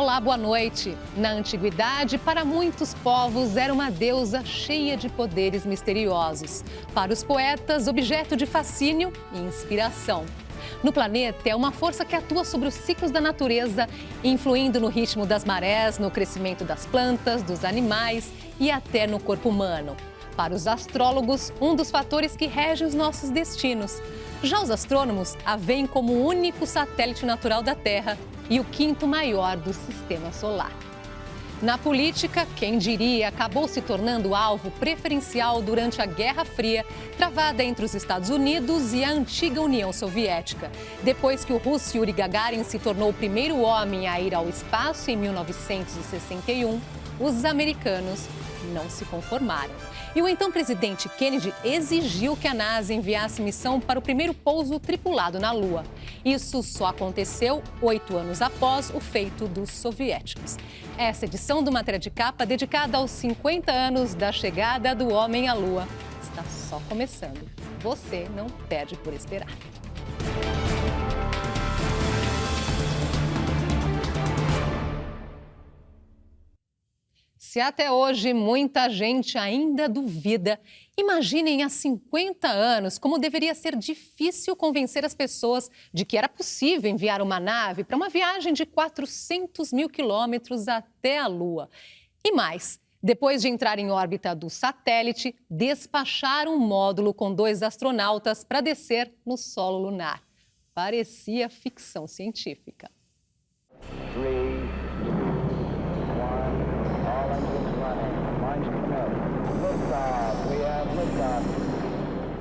Olá, boa noite. Na antiguidade, para muitos povos, era uma deusa cheia de poderes misteriosos. Para os poetas, objeto de fascínio e inspiração. No planeta, é uma força que atua sobre os ciclos da natureza, influindo no ritmo das marés, no crescimento das plantas, dos animais e até no corpo humano. Para os astrólogos, um dos fatores que rege os nossos destinos. Já os astrônomos a veem como o único satélite natural da Terra e o quinto maior do sistema solar. Na política, quem diria, acabou se tornando alvo preferencial durante a Guerra Fria, travada entre os Estados Unidos e a antiga União Soviética. Depois que o russo Yuri Gagarin se tornou o primeiro homem a ir ao espaço em 1961, os americanos não se conformaram. E o então presidente Kennedy exigiu que a NASA enviasse missão para o primeiro pouso tripulado na Lua. Isso só aconteceu 8 anos após o feito dos soviéticos. Essa edição do Matéria de Capa, dedicada aos 50 anos da chegada do homem à Lua, está só começando. Você não perde por esperar. Se até hoje muita gente ainda duvida, imaginem há 50 anos como deveria ser difícil convencer as pessoas de que era possível enviar uma nave para uma viagem de 400 mil quilômetros até a Lua. E mais, depois de entrar em órbita do satélite, despachar um módulo com 2 astronautas para descer no solo lunar. Parecia ficção científica. 3, 2, 1, all engines running. Launch commit. Liftoff. We have liftoff.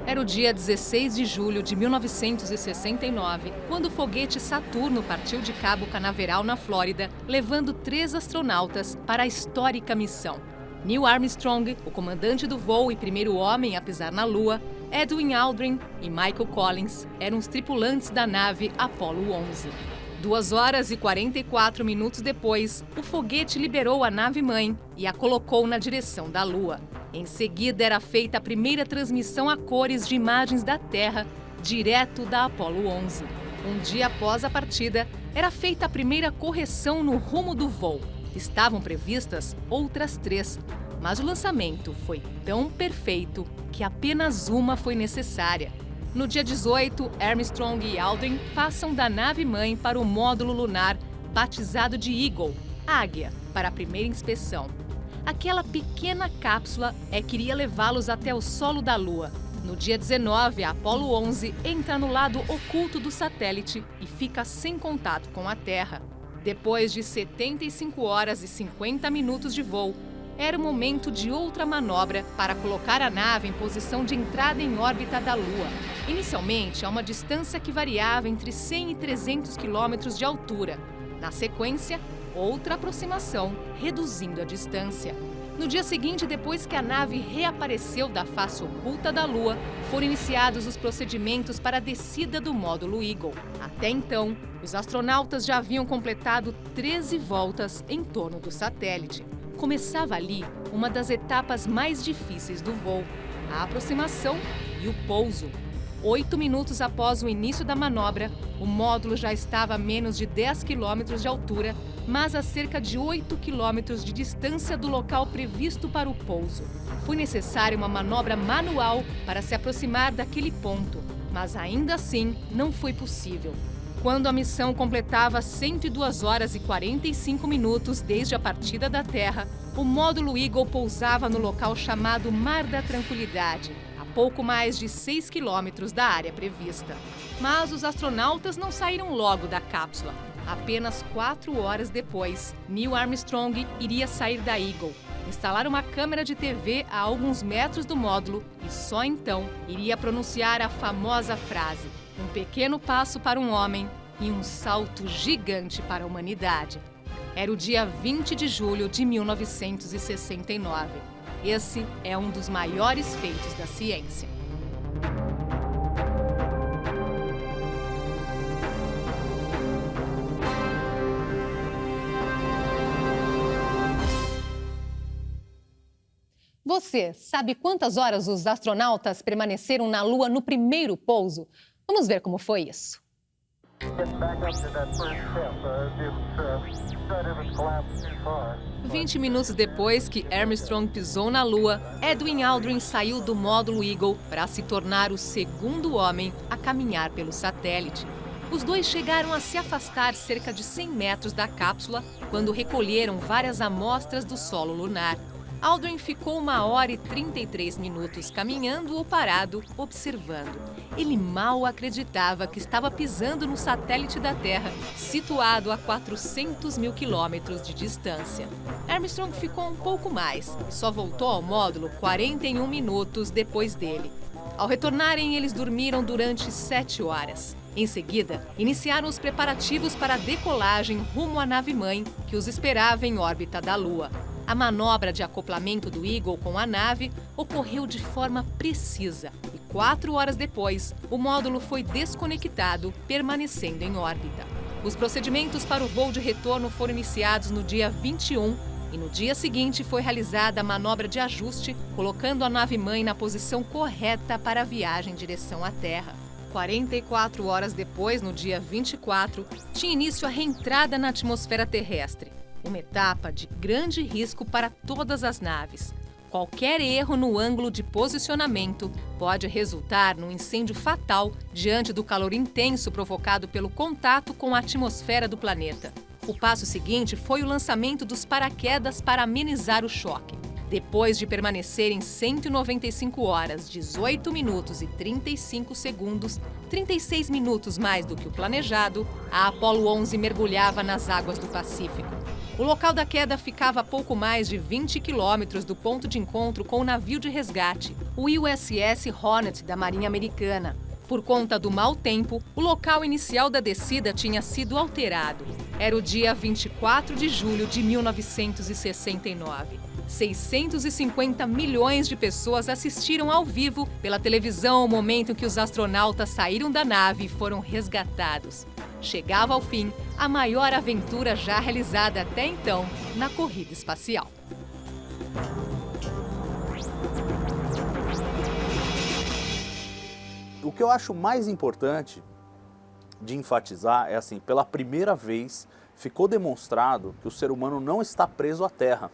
Era o dia 16 de julho de 1969, quando o foguete Saturno partiu de Cabo Canaveral, na Flórida, levando 3 astronautas para a histórica missão. Neil Armstrong, o comandante do voo e primeiro homem a pisar na Lua, Edwin Aldrin e Michael Collins eram os tripulantes da nave Apollo 11. 2 horas e 44 minutos depois, o foguete liberou a nave-mãe e a colocou na direção da Lua. Em seguida, era feita a primeira transmissão a cores de imagens da Terra, direto da Apollo 11. Um dia após a partida, era feita a primeira correção no rumo do voo. Estavam previstas outras 3, mas o lançamento foi tão perfeito que apenas uma foi necessária. No dia 18, Armstrong e Aldrin passam da nave-mãe para o módulo lunar, batizado de Eagle, Águia, para a primeira inspeção. Aquela pequena cápsula que iria levá-los até o solo da Lua. No dia 19, a Apollo 11 entra no lado oculto do satélite e fica sem contato com a Terra. Depois de 75 horas e 50 minutos de voo, era o momento de outra manobra para colocar a nave em posição de entrada em órbita da Lua. Inicialmente, a uma distância que variava entre 100 e 300 quilômetros de altura. Na sequência, outra aproximação, reduzindo a distância. No dia seguinte, depois que a nave reapareceu da face oculta da Lua, foram iniciados os procedimentos para a descida do módulo Eagle. Até então, os astronautas já haviam completado 13 voltas em torno do satélite. Começava ali uma das etapas mais difíceis do voo, a aproximação e o pouso. 8 minutos após o início da manobra, o módulo já estava a menos de 10 quilômetros de altura, mas a cerca de 8 quilômetros de distância do local previsto para o pouso. Foi necessária uma manobra manual para se aproximar daquele ponto, mas ainda assim não foi possível. Quando a missão completava 102 horas e 45 minutos desde a partida da Terra, o módulo Eagle pousava no local chamado Mar da Tranquilidade, a pouco mais de 6 quilômetros da área prevista. Mas os astronautas não saíram logo da cápsula. Apenas 4 horas depois, Neil Armstrong iria sair da Eagle, instalar uma câmera de TV a alguns metros do módulo e só então iria pronunciar a famosa frase: "Um pequeno passo para um homem e um salto gigante para a humanidade." Era o dia 20 de julho de 1969. Esse é um dos maiores feitos da ciência. Você sabe quantas horas os astronautas permaneceram na Lua no primeiro pouso? Vamos ver como foi isso. Getting back up to that first step. It was collapsed too far. 20 minutos depois que Armstrong pisou na Lua, Edwin Aldrin saiu do módulo Eagle para se tornar o segundo homem a caminhar pelo satélite. Os dois chegaram a se afastar cerca de 100 metros da cápsula quando recolheram várias amostras do solo lunar. Aldrin ficou 1 hora e 33 minutos caminhando ou parado, observando. Ele mal acreditava que estava pisando no satélite da Terra, situado a 400 mil quilômetros de distância. Armstrong ficou um pouco mais, só voltou ao módulo 41 minutos depois dele. Ao retornarem, eles dormiram durante 7 horas. Em seguida, iniciaram os preparativos para a decolagem rumo à nave-mãe, que os esperava em órbita da Lua. A manobra de acoplamento do Eagle com a nave ocorreu de forma precisa e 4 horas depois, o módulo foi desconectado, permanecendo em órbita. Os procedimentos para o voo de retorno foram iniciados no dia 21 e no dia seguinte foi realizada a manobra de ajuste, colocando a nave-mãe na posição correta para a viagem em direção à Terra. 44 horas depois, no dia 24, tinha início a reentrada na atmosfera terrestre. Uma etapa de grande risco para todas as naves. Qualquer erro no ângulo de posicionamento pode resultar num incêndio fatal diante do calor intenso provocado pelo contato com a atmosfera do planeta. O passo seguinte foi o lançamento dos paraquedas para amenizar o choque. Depois de permanecerem 195 horas, 18 minutos e 35 segundos, 36 minutos mais do que o planejado, a Apollo 11 mergulhava nas águas do Pacífico. O local da queda ficava a pouco mais de 20 quilômetros do ponto de encontro com o navio de resgate, o USS Hornet da Marinha Americana. Por conta do mau tempo, o local inicial da descida tinha sido alterado. Era o dia 24 de julho de 1969. 650 milhões de pessoas assistiram ao vivo pela televisão o momento em que os astronautas saíram da nave e foram resgatados. Chegava ao fim a maior aventura já realizada até então na corrida espacial. O que eu acho mais importante de enfatizar é assim, pela primeira vez ficou demonstrado que o ser humano não está preso à Terra.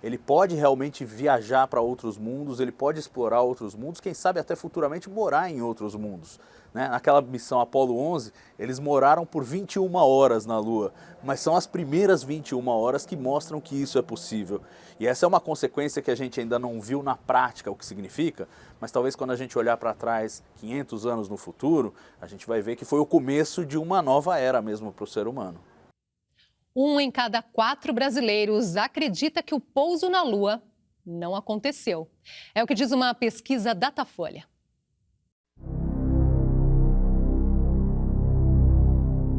Ele pode realmente viajar para outros mundos, ele pode explorar outros mundos, quem sabe até futuramente morar em outros mundos. Né? Naquela missão Apollo 11, eles moraram por 21 horas na Lua, mas são as primeiras 21 horas que mostram que isso é possível. E essa é uma consequência que a gente ainda não viu na prática o que significa, mas talvez quando a gente olhar para trás 500 anos no futuro, a gente vai ver que foi o começo de uma nova era mesmo para o ser humano. 1 em cada 4 brasileiros acredita que o pouso na Lua não aconteceu. É o que diz uma pesquisa Datafolha.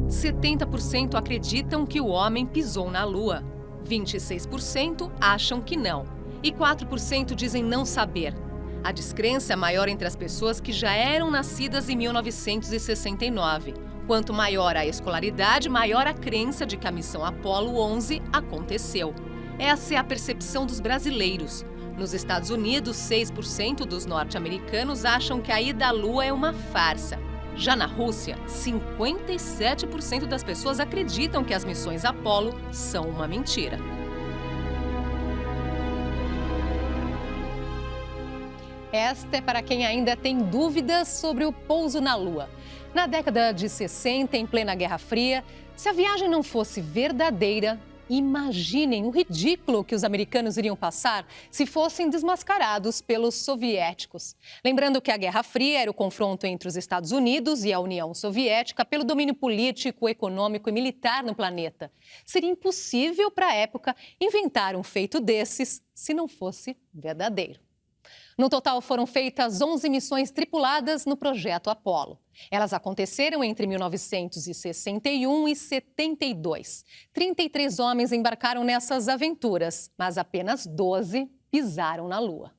70% acreditam que o homem pisou na Lua. 26% acham que não. E 4% dizem não saber. A descrença é maior entre as pessoas que já eram nascidas em 1969. Quanto maior a escolaridade, maior a crença de que a missão Apollo 11 aconteceu. Essa é a percepção dos brasileiros. Nos Estados Unidos, 6% dos norte-americanos acham que a ida à Lua é uma farsa. Já na Rússia, 57% das pessoas acreditam que as missões Apollo são uma mentira. Esta é para quem ainda tem dúvidas sobre o pouso na Lua. Na década de 60, em plena Guerra Fria, se a viagem não fosse verdadeira, imaginem o ridículo que os americanos iriam passar se fossem desmascarados pelos soviéticos. Lembrando que a Guerra Fria era o confronto entre os Estados Unidos e a União Soviética pelo domínio político, econômico e militar no planeta. Seria impossível para a época inventar um feito desses se não fosse verdadeiro. No total, foram feitas 11 missões tripuladas no projeto Apollo. Elas aconteceram entre 1961 e 72. 33 homens embarcaram nessas aventuras, mas apenas 12 pisaram na Lua.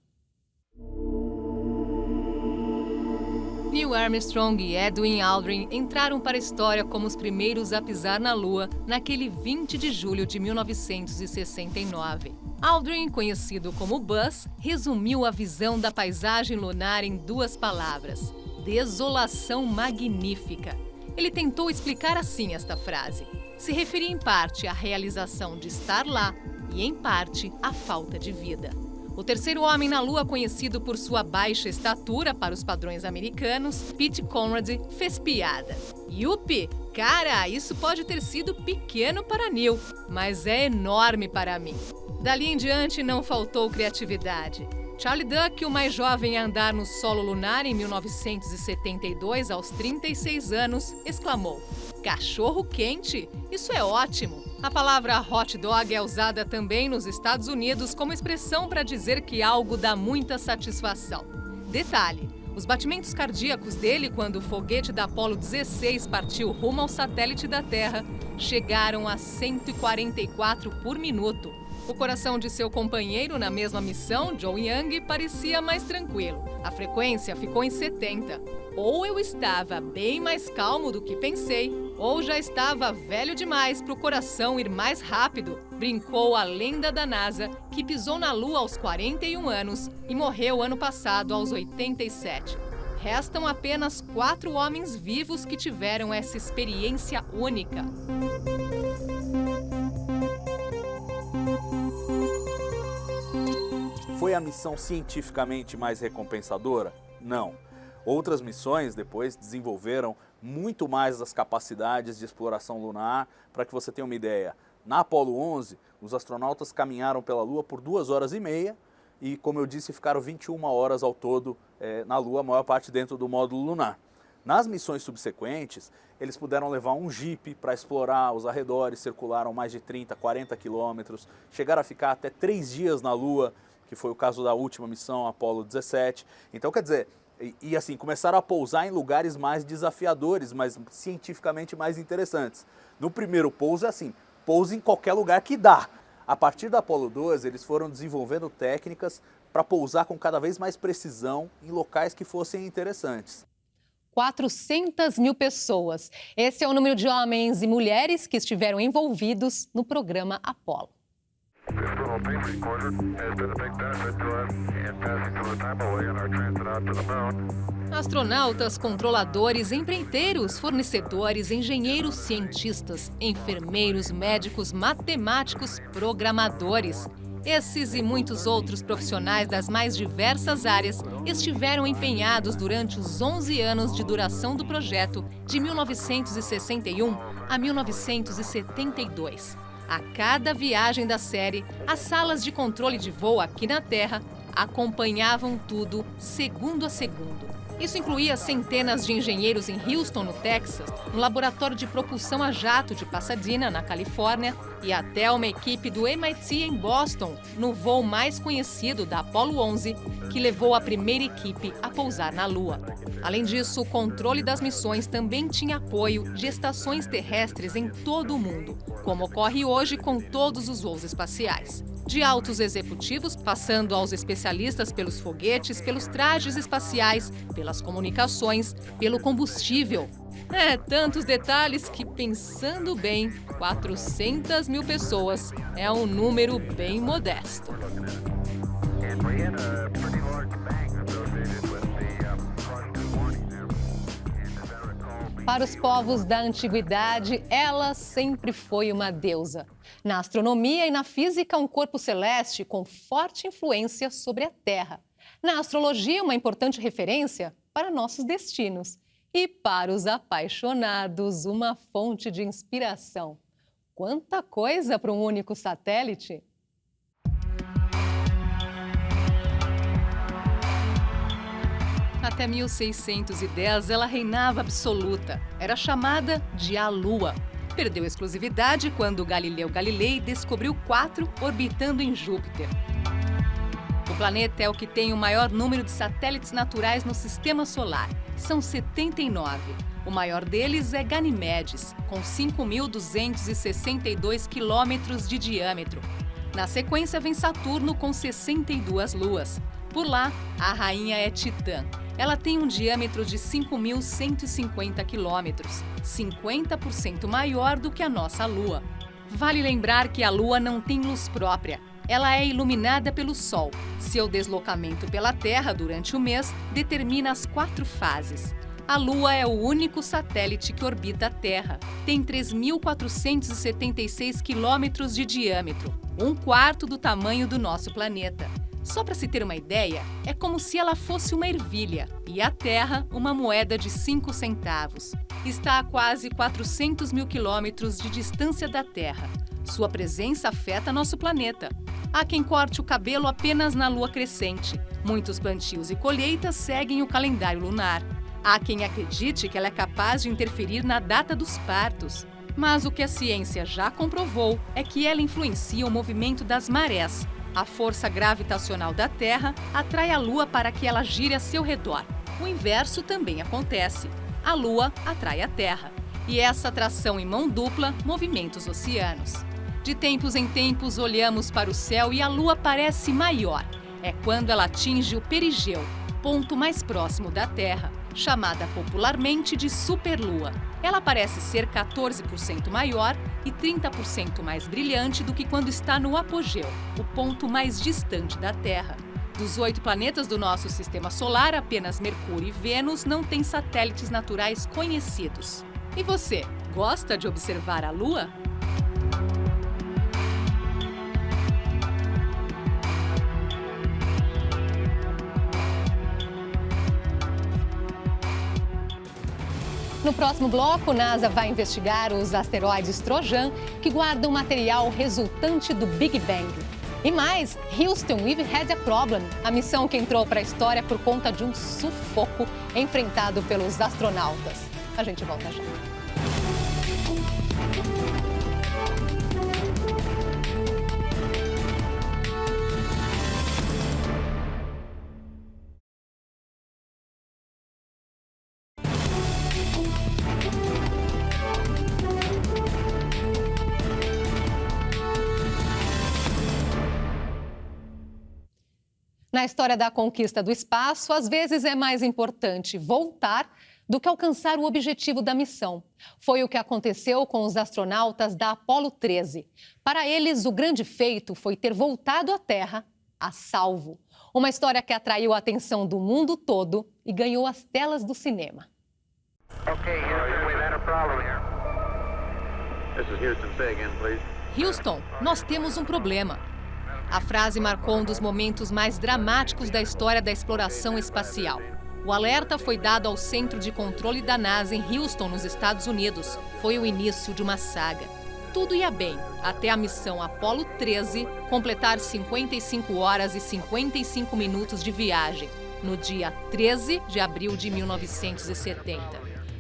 Neil Armstrong e Edwin Aldrin entraram para a história como os primeiros a pisar na Lua naquele 20 de julho de 1969. Aldrin, conhecido como Buzz, resumiu a visão da paisagem lunar em 2 palavras: desolação magnífica. Ele tentou explicar assim esta frase. Se referia em parte à realização de estar lá e, em parte, à falta de vida. O terceiro homem na Lua, conhecido por sua baixa estatura para os padrões americanos, Pete Conrad, fez piada. Yupi, cara, isso pode ter sido pequeno para Neil, mas é enorme para mim. Dali em diante não faltou criatividade. Charlie Duck, o mais jovem a andar no solo lunar em 1972, aos 36 anos, exclamou: "Cachorro quente? Isso é ótimo!" A palavra hot dog é usada também nos Estados Unidos como expressão para dizer que algo dá muita satisfação. Detalhe: os batimentos cardíacos dele quando o foguete da Apollo 16 partiu rumo ao satélite da Terra chegaram a 144 por minuto. O coração de seu companheiro na mesma missão, Joe Young, parecia mais tranquilo. A frequência ficou em 70. Ou eu estava bem mais calmo do que pensei, ou já estava velho demais para o coração ir mais rápido, brincou a lenda da NASA, que pisou na Lua aos 41 anos e morreu ano passado aos 87. Restam apenas 4 homens vivos que tiveram essa experiência única. Foi a missão cientificamente mais recompensadora? Não. Outras missões depois desenvolveram muito mais as capacidades de exploração lunar. Para que você tenha uma ideia, na Apollo 11, os astronautas caminharam pela Lua por 2 horas e meia e, como eu disse, ficaram 21 horas ao todo na Lua, a maior parte dentro do módulo lunar. Nas missões subsequentes, eles puderam levar um Jeep para explorar os arredores, circularam mais de 30, 40 quilômetros, chegaram a ficar até 3 dias na Lua, que foi o caso da última missão, Apollo 17. Então, quer dizer, e assim, começaram a pousar em lugares mais desafiadores, mas cientificamente mais interessantes. No primeiro pouso é assim, pousa em qualquer lugar que dá. A partir da Apollo 12, eles foram desenvolvendo técnicas para pousar com cada vez mais precisão em locais que fossem interessantes. 400 mil pessoas. Esse é o número de homens e mulheres que estiveram envolvidos no programa Apollo. Astronautas, controladores, empreiteiros, fornecedores, engenheiros, cientistas, enfermeiros, médicos, matemáticos, programadores. Esses e muitos outros profissionais das mais diversas áreas estiveram empenhados durante os 11 anos de duração do projeto, de 1961 a 1972. A cada viagem da série, as salas de controle de voo aqui na Terra acompanhavam tudo segundo a segundo. Isso incluía centenas de engenheiros em Houston, no Texas, no laboratório de propulsão a jato de Pasadena, na Califórnia, e até uma equipe do MIT em Boston, no voo mais conhecido da Apollo 11, que levou a primeira equipe a pousar na Lua. Além disso, o controle das missões também tinha apoio de estações terrestres em todo o mundo, como ocorre hoje com todos os voos espaciais. De altos executivos, passando aos especialistas pelos foguetes, pelos trajes espaciais, pelas comunicações, pelo combustível. Tantos detalhes que, pensando bem, 400 mil pessoas é um número bem modesto. Para os povos da antiguidade, ela sempre foi uma deusa. Na astronomia e na física, um corpo celeste com forte influência sobre a Terra. Na astrologia, uma importante referência para nossos destinos. E para os apaixonados, uma fonte de inspiração. Quanta coisa para um único satélite! Até 1610, ela reinava absoluta. Era chamada de a Lua. Perdeu exclusividade quando Galileu Galilei descobriu 4 orbitando em Júpiter. O planeta é o que tem o maior número de satélites naturais no Sistema Solar. São 79. O maior deles é Ganimedes, com 5.262 quilômetros de diâmetro. Na sequência vem Saturno, com 62 luas. Por lá, a rainha é Titã. Ela tem um diâmetro de 5.150 quilômetros, 50% maior do que a nossa Lua. Vale lembrar que a Lua não tem luz própria. Ela é iluminada pelo Sol. Seu deslocamento pela Terra durante o mês determina as 4 fases. A Lua é o único satélite que orbita a Terra. Tem 3.476 quilômetros de diâmetro, um quarto do tamanho do nosso planeta. Só para se ter uma ideia, é como se ela fosse uma ervilha e a Terra uma moeda de 5 centavos. Está a quase 400 mil quilômetros de distância da Terra. Sua presença afeta nosso planeta. Há quem corte o cabelo apenas na lua crescente. Muitos plantios e colheitas seguem o calendário lunar. Há quem acredite que ela é capaz de interferir na data dos partos. Mas o que a ciência já comprovou é que ela influencia o movimento das marés. A força gravitacional da Terra atrai a Lua para que ela gire a seu redor. O inverso também acontece. A Lua atrai a Terra. E essa atração em mão dupla movimenta os oceanos. De tempos em tempos, olhamos para o céu e a Lua parece maior. É quando ela atinge o perigeu, ponto mais próximo da Terra, chamada popularmente de superlua. Ela parece ser 14% maior e 30% mais brilhante do que quando está no apogeu, o ponto mais distante da Terra. Dos 8 planetas do nosso sistema solar, apenas Mercúrio e Vênus não têm satélites naturais conhecidos. E você, gosta de observar a Lua? No próximo bloco, NASA vai investigar os asteroides Trojan, que guardam material resultante do Big Bang. E mais, Houston, we've had a problem. A missão que entrou para a história por conta de um sufoco enfrentado pelos astronautas. A gente volta já. Na história da conquista do espaço, às vezes é mais importante voltar do que alcançar o objetivo da missão. Foi o que aconteceu com os astronautas da Apollo 13. Para eles, o grande feito foi ter voltado à Terra a salvo. Uma história que atraiu a atenção do mundo todo e ganhou as telas do cinema. Okay, Houston, we've had a problem here. This is Houston, say again, please. Houston, nós temos um problema. A frase marcou um dos momentos mais dramáticos da história da exploração espacial. O alerta foi dado ao Centro de Controle da NASA em Houston, nos Estados Unidos. Foi o início de uma saga. Tudo ia bem, até a missão Apollo 13 completar 55 horas e 55 minutos de viagem, no dia 13 de abril de 1970.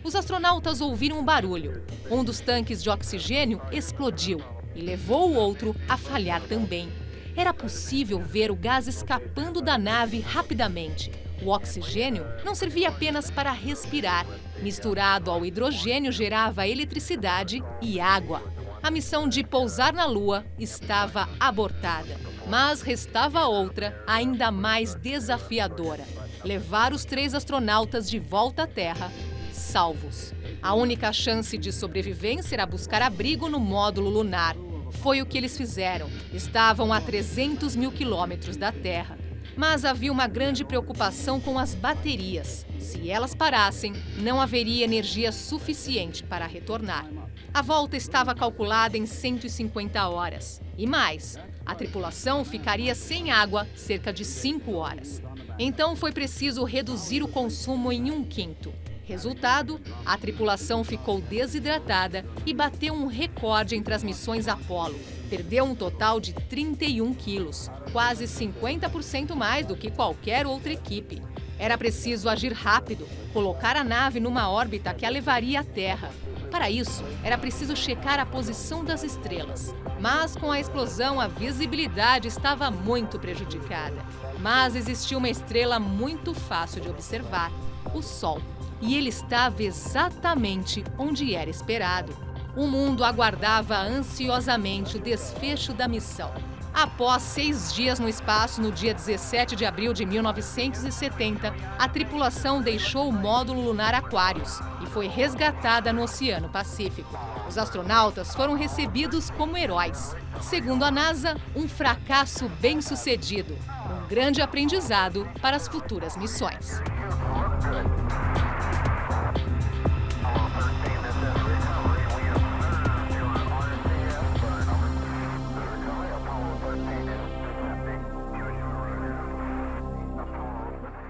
Os astronautas ouviram um barulho. Um dos tanques de oxigênio explodiu e levou o outro a falhar também. Era possível ver o gás escapando da nave rapidamente. O oxigênio não servia apenas para respirar. Misturado ao hidrogênio, gerava eletricidade e água. A missão de pousar na Lua estava abortada. Mas restava outra, ainda mais desafiadora: levar os 3 astronautas de volta à Terra, salvos. A única chance de sobrevivência era buscar abrigo no módulo lunar. Foi o que eles fizeram. Estavam a 300 mil quilômetros da Terra. Mas havia uma grande preocupação com as baterias. Se elas parassem, não haveria energia suficiente para retornar. A volta estava calculada em 150 horas. E mais, a tripulação ficaria sem água cerca de 5 horas. Então foi preciso reduzir o consumo em 1/5. Resultado, a tripulação ficou desidratada e bateu um recorde entre as missões Apollo. Perdeu um total de 31 quilos, quase 50% mais do que qualquer outra equipe. Era preciso agir rápido, colocar a nave numa órbita que a levaria à Terra. Para isso, era preciso checar a posição das estrelas. Mas com a explosão, a visibilidade estava muito prejudicada. Mas existia uma estrela muito fácil de observar: o Sol. E ele estava exatamente onde era esperado. O mundo aguardava ansiosamente o desfecho da missão. Após 6 dias no espaço, no dia 17 de abril de 1970, a tripulação deixou o módulo lunar Aquarius e foi resgatada no Oceano Pacífico. Os astronautas foram recebidos como heróis. Segundo a NASA, um fracasso bem-sucedido, um grande aprendizado para as futuras missões.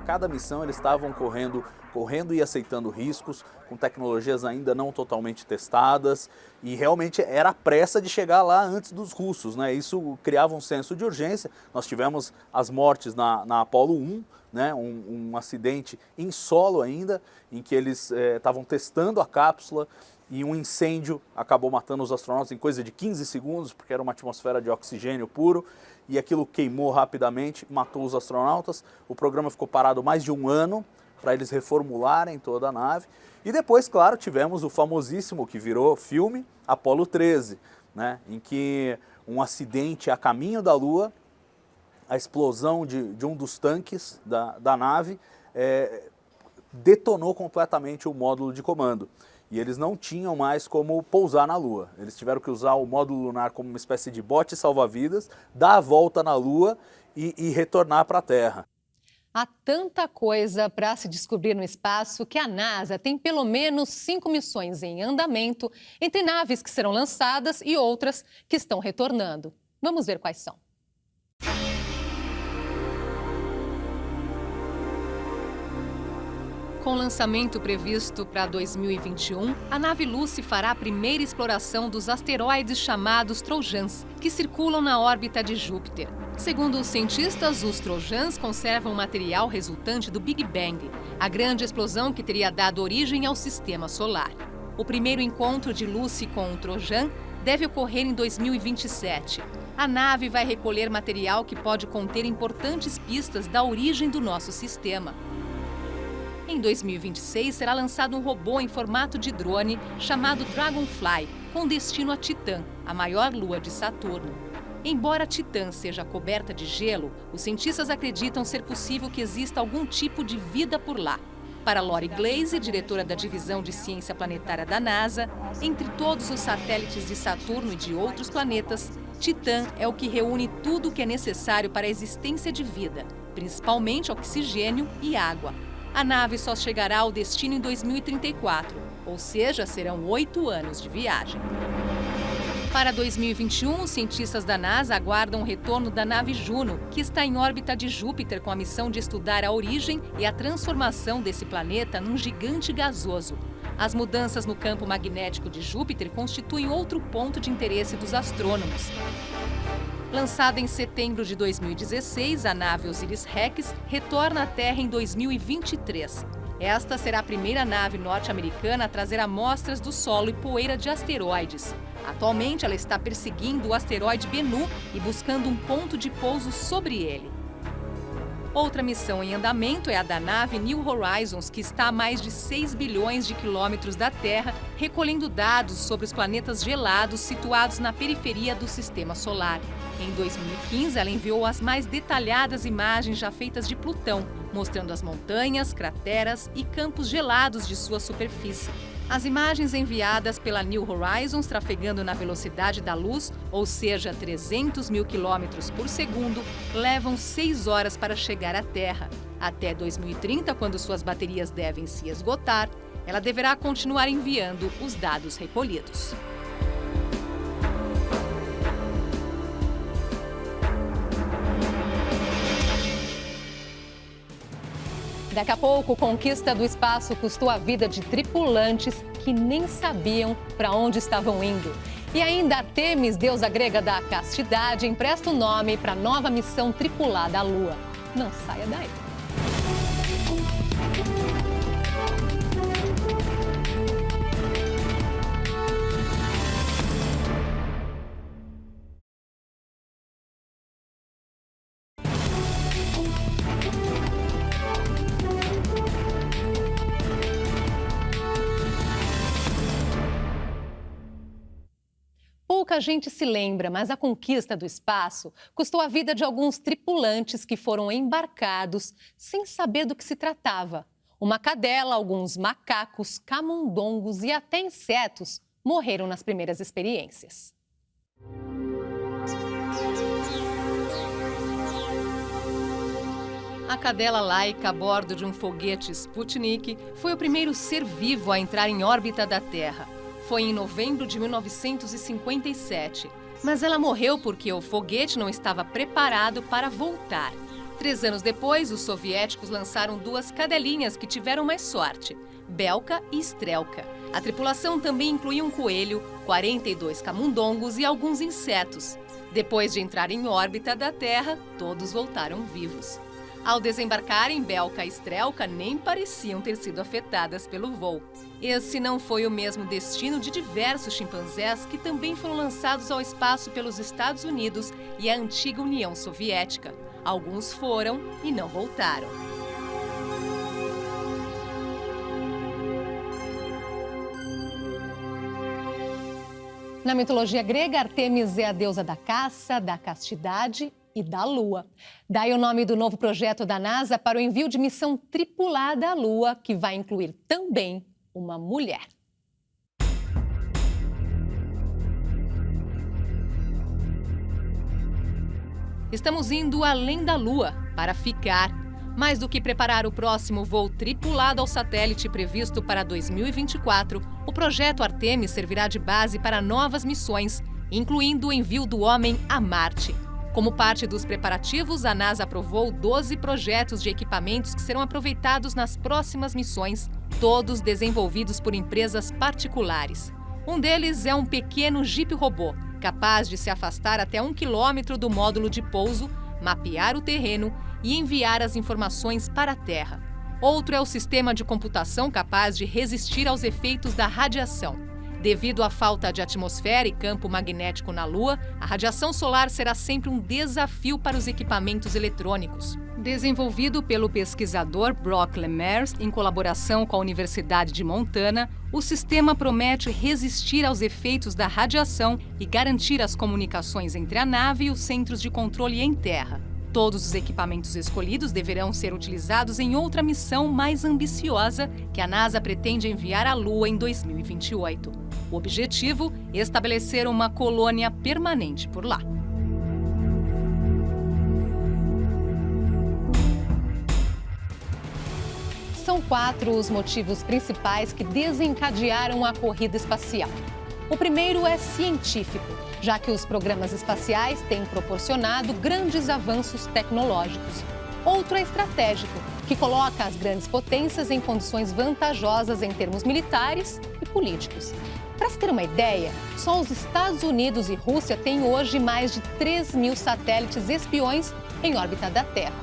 cada missão eles estavam correndo e aceitando riscos, com tecnologias ainda não totalmente testadas, e realmente era a pressa de chegar lá antes dos russos, né? Isso criava um senso de urgência. Nós tivemos as mortes na Apollo 1, né? Um acidente em solo ainda, em que eles estavam testando a cápsula, e um incêndio acabou matando os astronautas em coisa de 15 segundos, porque era uma atmosfera de oxigênio puro, e aquilo queimou rapidamente, matou os astronautas. O programa ficou parado mais de um ano para eles reformularem toda a nave. E depois, claro, tivemos o famosíssimo, que virou filme, Apollo 13, né? Em que um acidente a caminho da Lua, a explosão de um dos tanques da nave, detonou completamente o módulo de comando. E eles não tinham mais como pousar na Lua. Eles tiveram que usar o módulo lunar como uma espécie de bote salva-vidas, dar a volta na Lua e retornar para a Terra. Há tanta coisa para se descobrir no espaço que a NASA tem pelo menos 5 missões em andamento, entre naves que serão lançadas e outras que estão retornando. Vamos ver quais são. Com o lançamento previsto para 2021, a nave Lucy fará a primeira exploração dos asteroides chamados Trojans, que circulam na órbita de Júpiter. Segundo os cientistas, os Trojans conservam material resultante do Big Bang, a grande explosão que teria dado origem ao Sistema Solar. O primeiro encontro de Lucy com um Trojan deve ocorrer em 2027. A nave vai recolher material que pode conter importantes pistas da origem do nosso sistema. Em 2026, será lançado um robô em formato de drone chamado Dragonfly, com destino a Titã, a maior lua de Saturno. Embora Titã seja coberta de gelo, os cientistas acreditam ser possível que exista algum tipo de vida por lá. Para Lori Glaze, diretora da Divisão de Ciência Planetária da NASA, entre todos os satélites de Saturno e de outros planetas, Titã é o que reúne tudo o que é necessário para a existência de vida, principalmente oxigênio e água. A nave só chegará ao destino em 2034, ou seja, serão 8 anos de viagem. Para 2021, os cientistas da NASA aguardam o retorno da nave Juno, que está em órbita de Júpiter com a missão de estudar a origem e a transformação desse planeta num gigante gasoso. As mudanças no campo magnético de Júpiter constituem outro ponto de interesse dos astrônomos. Lançada em setembro de 2016, a nave Osiris-Rex retorna à Terra em 2023. Esta será a primeira nave norte-americana a trazer amostras do solo e poeira de asteroides. Atualmente, ela está perseguindo o asteroide Bennu e buscando um ponto de pouso sobre ele. Outra missão em andamento é a da nave New Horizons, que está a mais de 6 bilhões de quilômetros da Terra, recolhendo dados sobre os planetas gelados situados na periferia do Sistema Solar. Em 2015, ela enviou as mais detalhadas imagens já feitas de Plutão, mostrando as montanhas, crateras e campos gelados de sua superfície. As imagens enviadas pela New Horizons, trafegando na velocidade da luz, ou seja, 300 mil quilômetros por segundo, levam 6 horas para chegar à Terra. Até 2030, quando suas baterias devem se esgotar, ela deverá continuar enviando os dados recolhidos. Daqui a pouco, conquista do espaço custou a vida de tripulantes que nem sabiam para onde estavam indo. E ainda Artemis, deusa grega da castidade, empresta o nome para a nova missão tripulada à Lua. Não saia daí. Pouca gente se lembra, mas a conquista do espaço custou a vida de alguns tripulantes que foram embarcados sem saber do que se tratava. Uma cadela, alguns macacos, camundongos e até insetos morreram nas primeiras experiências. A cadela Laika, a bordo de um foguete Sputnik, foi o primeiro ser vivo a entrar em órbita da Terra. Foi em novembro de 1957, mas ela morreu porque o foguete não estava preparado para voltar. 3 anos depois, os soviéticos lançaram 2 cadelinhas que tiveram mais sorte, Belka e Strelka. A tripulação também incluía um coelho, 42 camundongos e alguns insetos. Depois de entrar em órbita da Terra, todos voltaram vivos. Ao desembarcarem, Belka e Strelka nem pareciam ter sido afetadas pelo voo. Esse não foi o mesmo destino de diversos chimpanzés que também foram lançados ao espaço pelos Estados Unidos e a antiga União Soviética. Alguns foram e não voltaram. Na mitologia grega, Ártemis é a deusa da caça, da castidade e da lua. Daí o nome do novo projeto da NASA para o envio de missão tripulada à Lua, que vai incluir também uma mulher. Estamos indo além da Lua para ficar. Mais do que preparar o próximo voo tripulado ao satélite previsto para 2024, o projeto Ártemis servirá de base para novas missões, incluindo o envio do homem a Marte. Como parte dos preparativos, a NASA aprovou 12 projetos de equipamentos que serão aproveitados nas próximas missões, todos desenvolvidos por empresas particulares. Um deles é um pequeno Jeep-robô, capaz de se afastar até 1 quilômetro do módulo de pouso, mapear o terreno e enviar as informações para a Terra. Outro é o sistema de computação capaz de resistir aos efeitos da radiação. Devido à falta de atmosfera e campo magnético na Lua, a radiação solar será sempre um desafio para os equipamentos eletrônicos. Desenvolvido pelo pesquisador Brock Lemers, em colaboração com a Universidade de Montana, o sistema promete resistir aos efeitos da radiação e garantir as comunicações entre a nave e os centros de controle em terra. Todos os equipamentos escolhidos deverão ser utilizados em outra missão mais ambiciosa que a NASA pretende enviar à Lua em 2028. O objetivo é estabelecer uma colônia permanente por lá. São 4 os motivos principais que desencadearam a corrida espacial. O primeiro é científico, já que os programas espaciais têm proporcionado grandes avanços tecnológicos. Outro é estratégico, que coloca as grandes potências em condições vantajosas em termos militares e políticos. Para se ter uma ideia, só os Estados Unidos e Rússia têm hoje mais de 3.000 satélites espiões em órbita da Terra.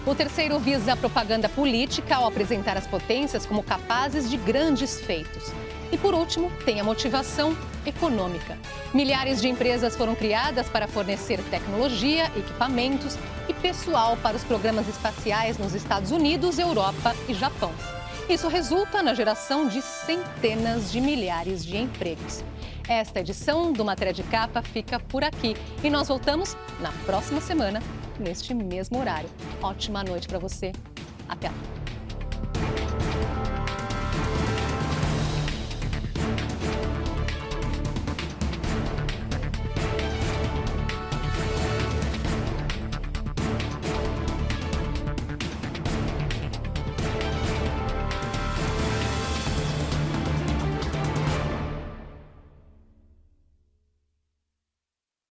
O terceiro visa a propaganda política ao apresentar as potências como capazes de grandes feitos. E, por último, tem a motivação econômica. Milhares de empresas foram criadas para fornecer tecnologia, equipamentos e pessoal para os programas espaciais nos Estados Unidos, Europa e Japão. Isso resulta na geração de centenas de milhares de empregos. Esta edição do Matéria de Capa fica por aqui e nós voltamos na próxima semana, neste mesmo horário. Ótima noite para você. Até lá.